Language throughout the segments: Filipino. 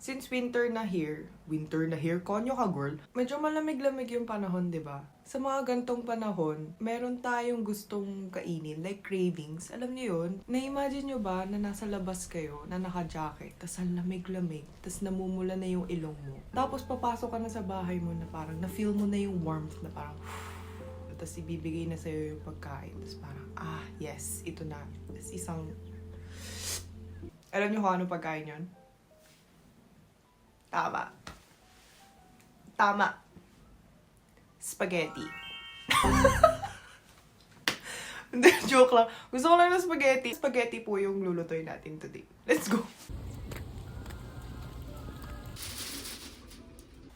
Since winter na here, konyo ka girl, medyo malamig-lamig yung panahon, di ba? Sa mga gantong panahon, meron tayong gustong kainin, like cravings. Alam niyo yun? Na-imagine nyo ba na nasa labas kayo, na naka-jacket, tas ang lamig-lamig, tas namumula na yung ilong mo. Tapos papasok ka na sa bahay mo na parang na-feel mo na yung warmth na parang tas ibibigay na sa'yo yung pagkain. Tas parang, yes, ito na. Tas isang... Alam niyo kung ano pagkain yun? Tama. Spaghetti. Hindi, joke lang. Gusto ko lang ng spaghetti. Spaghetti po yung lulutoy natin today. Let's go!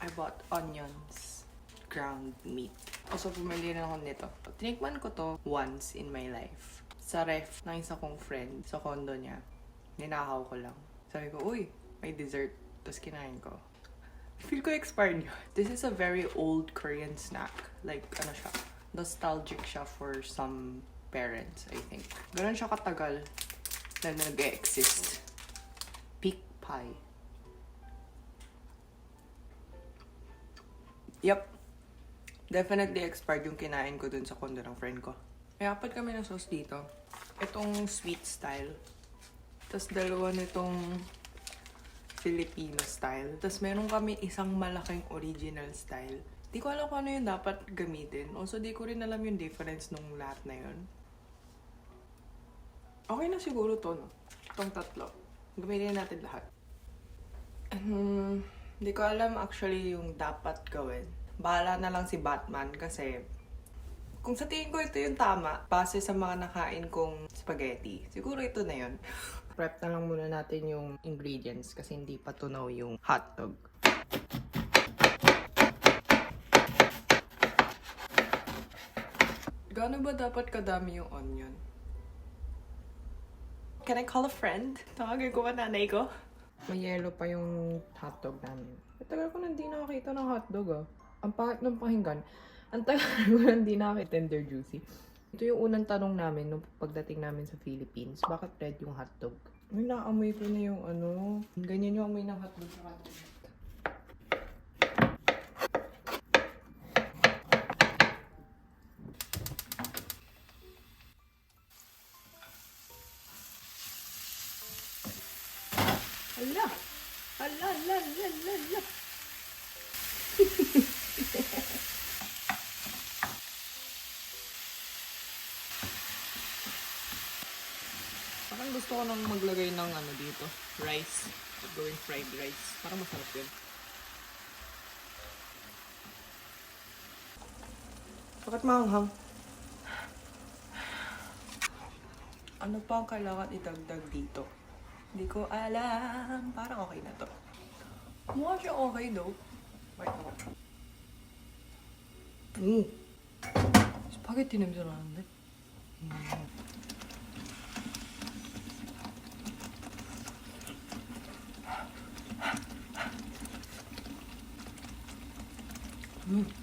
I bought onions, ground meat. Also, pumili na ako nito. Tinikman ko to once in my life. Sa ref ng isa kong friend sa condo niya. Ninakaw ko lang. Sabi ko, uy, may dessert. Tapos kinain ko. Feel ko expired yun. This is a very old Korean snack. Like, ano siya, nostalgic siya for some parents, I think. Ganun siya katagal na nag-exist. Peak pie. Yep. Definitely expired yung kinain ko dun sa condo ng friend ko. May apat kami na sauce dito. Itong sweet style. Tapos dalawa nitong Filipino style. Tapos meron kami isang malaking original style. Di ko alam kung ano yung dapat gamitin. Also, di ko rin alam yung difference nung lahat na yun. Okay na siguro to, no? Itong tatlo. Gamitin natin lahat. Di ko alam actually yung dapat gawin. Bahala na lang si Batman kasi kung sa tingin ko ito yung tama, base sa mga nakain kong spaghetti, siguro ito na yun. Prep na lang muna natin yung ingredients kasi hindi pa tunaw yung hotdog. Gaano ba dapat kadami yung onion? Can I call a friend? Tawagin ko ba nanay ko? May yellow pa yung hotdog namin. Tagal ko na hindi nakakita ng hotdog Ang pangit ng pakinggan. Ang tagal ko na hindi nakakita tender juicy. Ito yung unang tanong namin nung pagdating namin sa Philippines. Bakit red yung hotdog? May naamoy ko na yung ano. Ganyan yung amoy ng hotdog sa hotdog. Hala! Hala, hala, hala, hala! Parang gusto ko nang maglagay ng ano dito, rice. Gawing fried rice. Parang masarap yun. Bakit mahanghang? Ano pa ang kailangan idagdag dito? Hindi ko alam. Parang okay na to. Mukha siya okay though. Wait ako. Spaghetti na miso natin.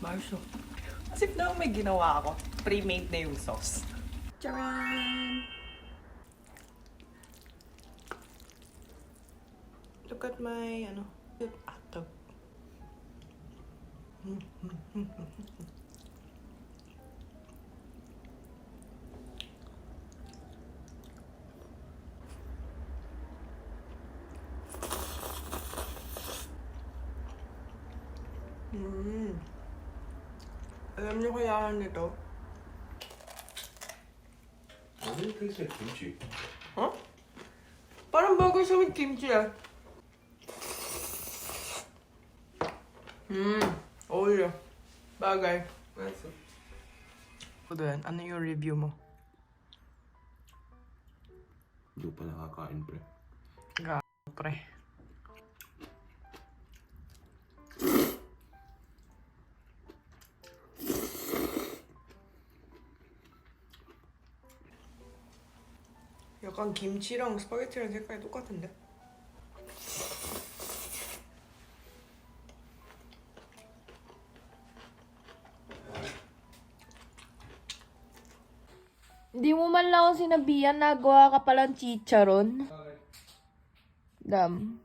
Marso. As if na may ginawa ako. Pre-made na yung sauce. Charan! Look at my, hotdog. Alam niyo kaya nito? Why do it taste like kimchi? Huh? Parang bago siya with kimchi Oh yeah. Bagay. Nice. Doon, ano yung review mo? Hindi pa nakakain, pre. Pre. 약간 김치랑 스파게티랑 색깔이 똑같은데? Hindi mo man lang ako sinabihan, nagawa ka palang chicharon. Dam.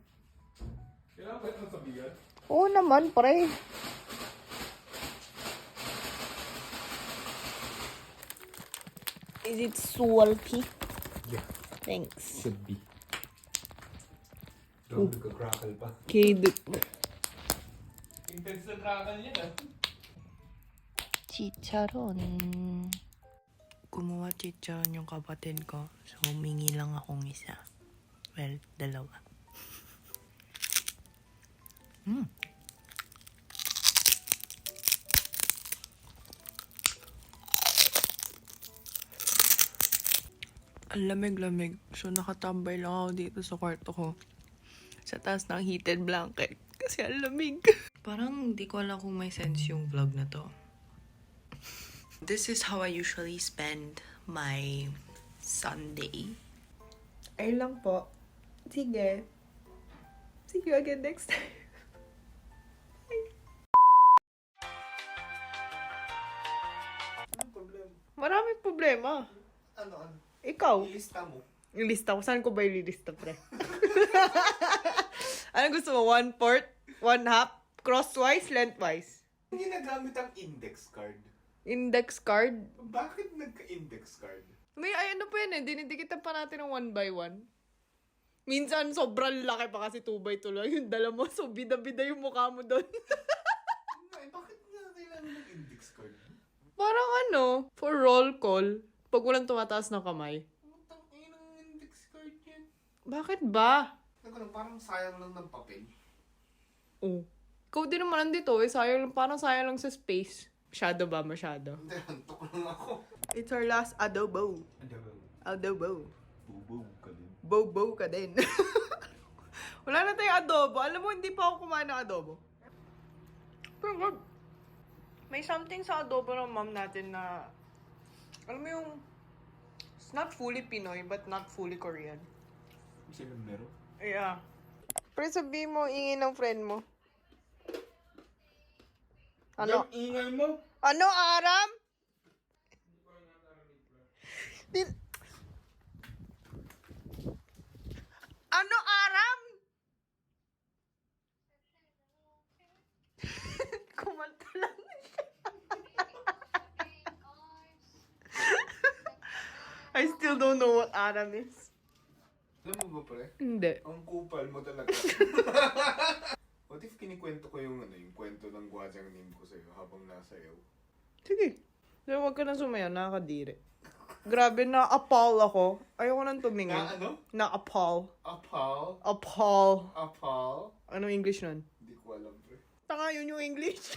Kailangan Dapat mo sabihan. Oo naman, pre. Is it salty? Yeah, Thanks. should be. Dami nagka-crackle pa. Kiduk. Intense na crackle yan ah. Chicharon. Kumuha chicharon yung kapatid ko. So, humingi lang akong isa. Well, dalawa. Ang lamig-lamig. So, nakatambay lang ako dito sa kwarto ko. Sa taas ng heated blanket. Kasi ang lamig. Parang hindi ko alam kung may sense yung vlog na to. This is how I usually spend my Sunday. Ay lang po. Sige. See you again next time. Anong problema? Maraming problema. Ano? Ikaw. Ilista mo. Yung lista ko. Saan ko ba ililista, pre? Ano gusto mo? 1/4? 1/2? Crosswise? Lengthwise? Hindi nagamit ang index card. Index card? Bakit nagka-index card? May ano pa yan eh. Dinidikitan pa natin ng 1x1. Minsan, sobrang laki pa kasi 2x2 lang yung dala mo. So, bida-bida yung mukha mo doon. Bakit nga kailangan ng index card? Parang ano, for roll call, pag walang tumataas ng kamay. Utang ng index card yan. Bakit ba? Parang sayang lang ng papel. Oh. Ikaw din naman nandito eh. Parang sayang lang sa space. Masyado ba? Masyado. Hindi, hantok lang ako. It's our last adobo. Adobo. Bubo ka din. Bobo ka din. Wala na tayong adobo. Alam mo, hindi pa ako kumain ng adobo. Pero good. May something sa adobo ng mom natin na, alam mo yung, it's not fully Pinoy, but not fully Korean. Sino meron? Yeah. Pero sabihin mo, ingin ng friend mo. Ano? Yung ingay mo? Ano, Aram? Ano, Aram? Kumanta lang siya. I still don't know what Aram is. Alam mo ba, pre? Hindi. Ang kupal mo talaga. What if kinikwento ko yung kwento ng Guajang name ko sa'yo habang nasa iyo? Sige. Pero huwag ka na sumayaw, nakakadiri. Grabe, na-appall ako. Ayoko nang tumingin. Na ano? Na-appall. Apal? Appall. Apal? Anong English nun? Hindi ko alam, pre. Tanga yun yung English.